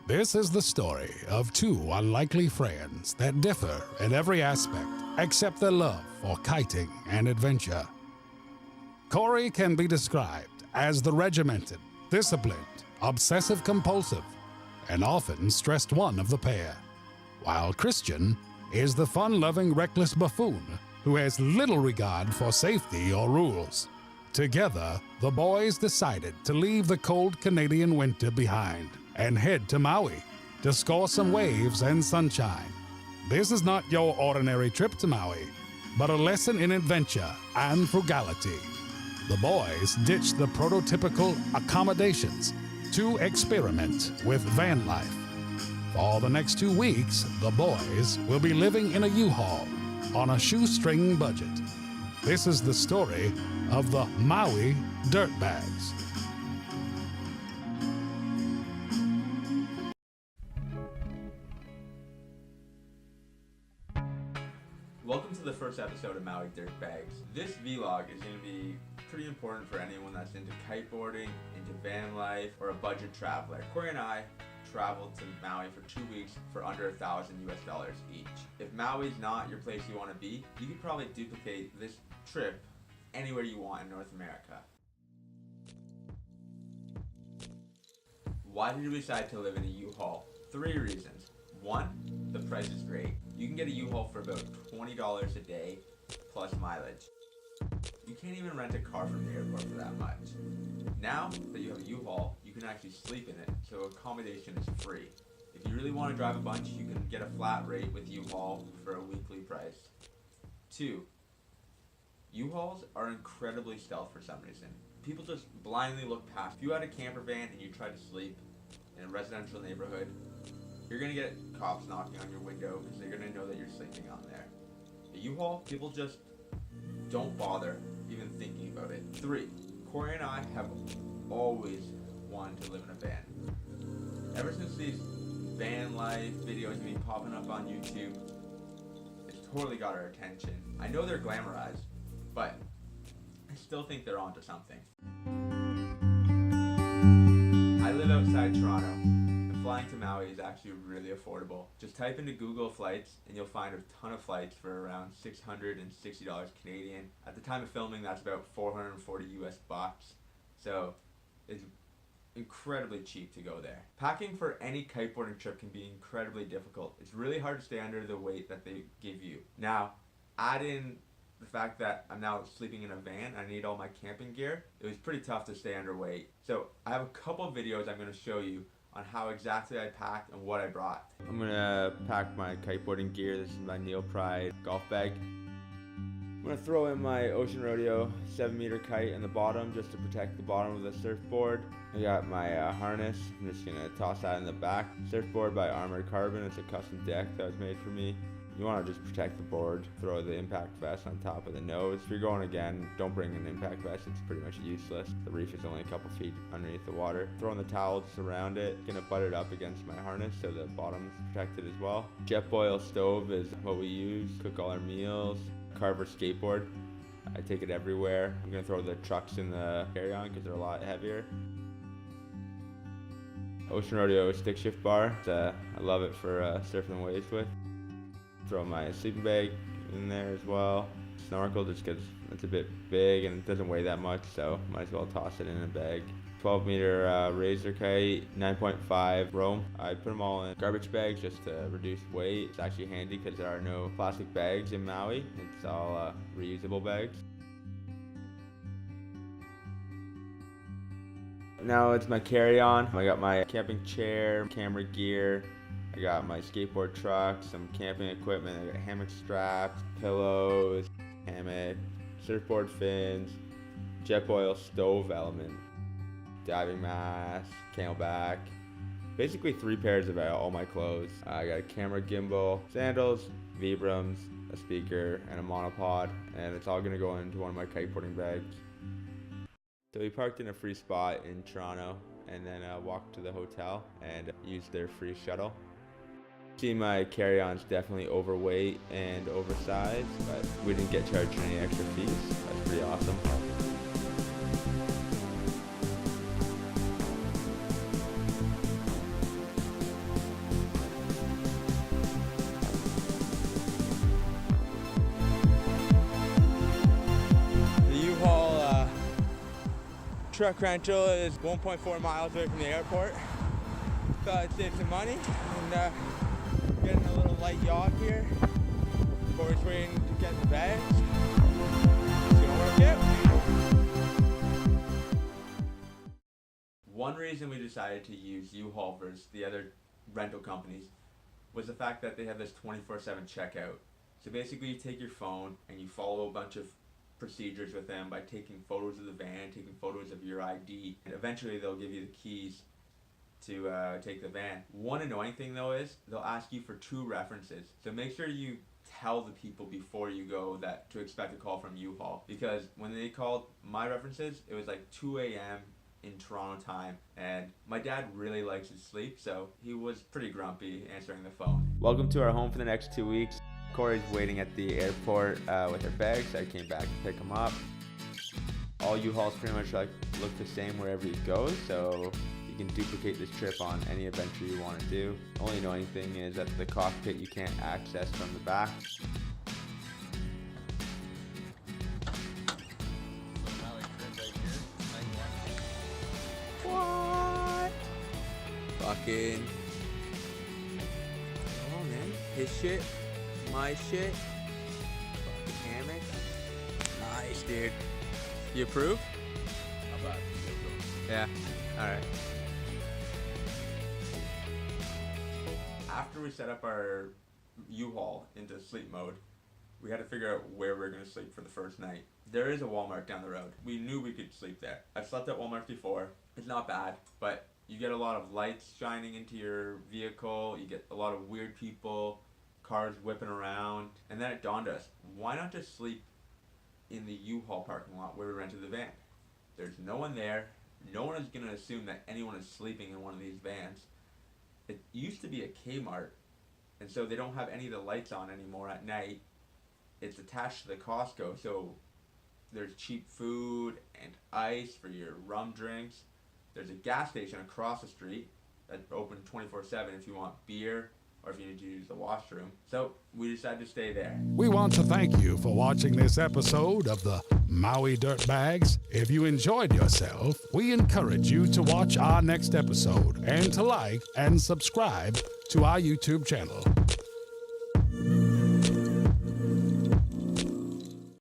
This is the story of two unlikely friends that differ in every aspect except their love for kiting and adventure. Corey can be described as the regimented, disciplined, obsessive-compulsive, and often stressed one of the pair, while Christian is the fun-loving, reckless buffoon who has little regard for safety or rules. Together, the boys decided to leave the cold Canadian winter behind and head to Maui to score some waves and sunshine. This is not your ordinary trip to Maui, but a lesson in adventure and frugality. The boys ditched the prototypical accommodations to experiment with van life. For the next 2 weeks, the boys will be living in a Uhaul on a shoestring budget. This is the story of the Maui Dirtbags. Welcome to the first episode of Maui Dirtbags. This vlog is going to be pretty important for anyone that's into kiteboarding, into van life, or a budget traveler. Corey and I traveled to Maui for 2 weeks for under $1,000 US each. If Maui's not your place you want to be, you could probably duplicate this trip anywhere you want in North America. Why did we decide to live in a U-Haul? 3 reasons. 1, the price is great. You can get a U-Haul for about $20 a day plus mileage. You can't even rent a car from the airport for that much. Now that you have a U-Haul, you can actually sleep in it, so accommodation is free. If you really want to drive a bunch, you can get a flat rate with U-Haul for a weekly price. 2, U-Hauls are incredibly stealth for some reason. People just blindly look past. If you had a camper van and you try to sleep in a residential neighborhood, you're going to get cops knocking on your window because they're going to know that you're sleeping on there. A U-Haul, people just don't bother even thinking about it. 3, Corey and I have always wanted to live in a van. Ever since these van life videos have been popping up on YouTube, it's totally got our attention. I know they're glamorized, but I still think they're onto something. I live outside Toronto, and flying to Maui is actually really affordable. Just type into Google flights and you'll find a ton of flights for around $660 Canadian. At the time of filming, that's about 440 US bucks. So it's incredibly cheap to go there. Packing for any kiteboarding trip can be incredibly difficult. It's really hard to stay under the weight that they give you. Now, add in the fact that I'm now sleeping in a van, I need all my camping gear. It was pretty tough to stay underweight. So I have a couple of videos I'm going to show you on how exactly I packed and what I brought. I'm going to pack my kiteboarding gear. This is my Neil Pride golf bag. I'm going to throw in my Ocean Rodeo 7-meter kite in the bottom just to protect the bottom of the surfboard. I got my harness. I'm just going to toss that in the back. Surfboard by Armored Carbon. It's a custom deck that was made for me. You want to just protect the board, throw the impact vest on top of the nose. If you're going again, don't bring an impact vest, it's pretty much useless. The reef is only a couple feet underneath the water. Throwing the towels around it, gonna butt it up against my harness so the bottom's protected as well. Jetboil stove is what we use, cook all our meals. Carver skateboard, I take it everywhere. I'm gonna throw the trucks in the carry-on because they're a lot heavier. Ocean Rodeo stick shift bar, I love it for surfing the waves with. Throw my sleeping bag in there as well. Snorkel just because it's a bit big and it doesn't weigh that much, so might as well toss it in a bag. 12-meter razor kite, 9.5 Rome. I put them all in garbage bags just to reduce weight. It's actually handy because there are no plastic bags in Maui. It's all reusable bags. Now it's my carry-on. I got my camping chair, camera gear. I got my skateboard truck, some camping equipment. I got hammock straps, pillows, hammock, surfboard fins, Jetboil stove element, diving mask, camelback. Basically 3 pairs of all my clothes. I got a camera gimbal, sandals, Vibrams, a speaker, and a monopod, and it's all gonna go into one of my kiteboarding bags. So we parked in a free spot in Toronto and then walked to the hotel and used their free shuttle. See, my carry-on's definitely overweight and oversized, but we didn't get charged any extra fees. That's pretty awesome. truck rental is 1.4 miles away from the airport. Thought I'd save some money and getting a little light yacht here. Corey's waiting to get the bags. It's gonna work out. One reason we decided to use Uhaul versus the other rental companies was the fact that they have this 24/7 checkout. So basically you take your phone and you follow a bunch of procedures with them by taking photos of the van, taking photos of your ID, and eventually they'll give you the keys to take the van. One annoying thing though is they'll ask you for 2 references. So make sure you tell the people before you go that to expect a call from Uhaul, because when they called my references, it was like 2 a.m. in Toronto time, and my dad really likes his sleep, so he was pretty grumpy answering the phone. Welcome to our home for the next 2 weeks. Corey's waiting at the airport with her bags. I came back to pick him up. All U-Hauls pretty much look the same wherever you go, so you can duplicate this trip on any adventure you want to do. Only annoying thing is that the cockpit you can't access from the back. What? Fucking. Come on, man. His shit. My shit. Fucking hammock. Nice, dude. You approve? How about Yeah. Alright. After we set up our U-Haul into sleep mode, we had to figure out where we were going to sleep for the first night. There is a Walmart down the road. We knew we could sleep there. I've slept at Walmart before. It's not bad, but you get a lot of lights shining into your vehicle. You get a lot of weird people, cars whipping around. And then it dawned us, why not just sleep in the U-Haul parking lot where we rented the van? There's no one there. No one is going to assume that anyone is sleeping in one of these vans. It used to be a Kmart, and so they don't have any of the lights on anymore at night. It's attached to the Costco, so there's cheap food and ice for your rum drinks. There's a gas station across the street that's open 24/7 if you want beer or if you need to use the washroom. So we decided to stay there. We want to thank you for watching this episode of the Maui Dirtbags. If you enjoyed yourself, we encourage you to watch our next episode and to like and subscribe to our YouTube channel.